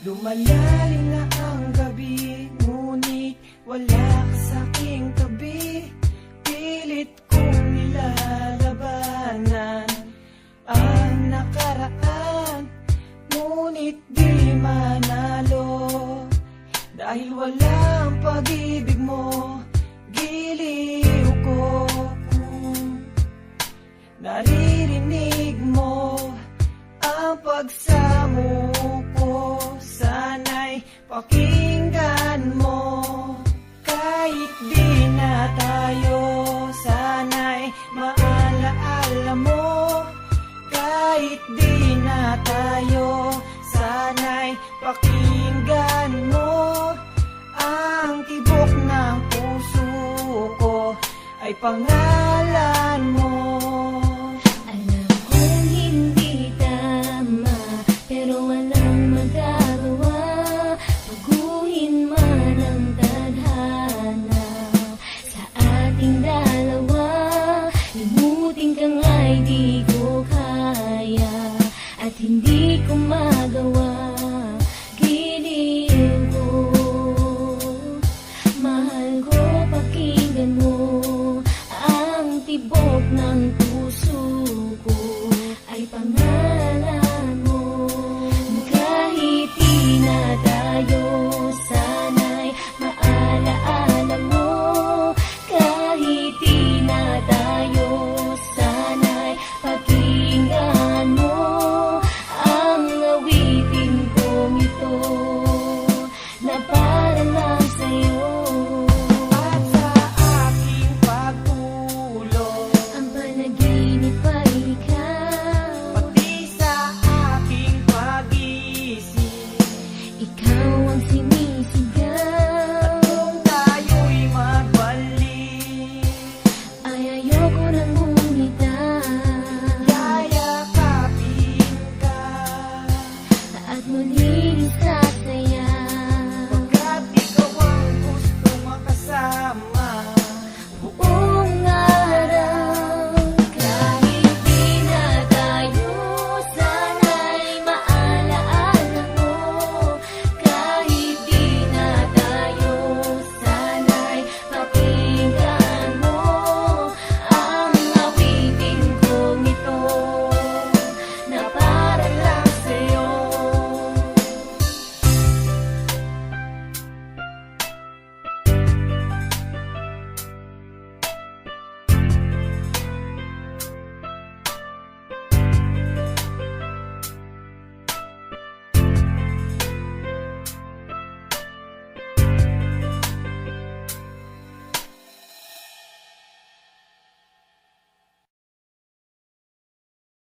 Lumalalim na ang gabi, ngunit wala ka sa'king tabi. Pilit kong nilalabanan ang nakaraan, ngunit di manalo. Dahil walang pag-ibig mo, giliw ko kung naririnig mo ang pagsamo ko. Sana'y pakinggan mo, kahit di na tayo. Sana'y maalaala mo, kahit di na tayo. Sana'y pakinggan mo, ang tibok ng puso ko ay pangalan mo. Alam kong hindi tama, pero walang magagawa. Baguhin man ang tadhana sa ating dalawa. Limutin ka nga'y di ko kaya, at hindi ko magawa. Giliw ko, mahal ko, pakinggan mo ang tibok ng puso ko ay pangalan mo. Kahit di na tayo, sana'y maalaala mo. Kahit di na tayo, sana'y pakinggan mo ang awitin kong ito na para lang sa'yo. At sa aking pagtulog, Ang panaginip ay ikaw, pati sa aking pag-isip, ikaw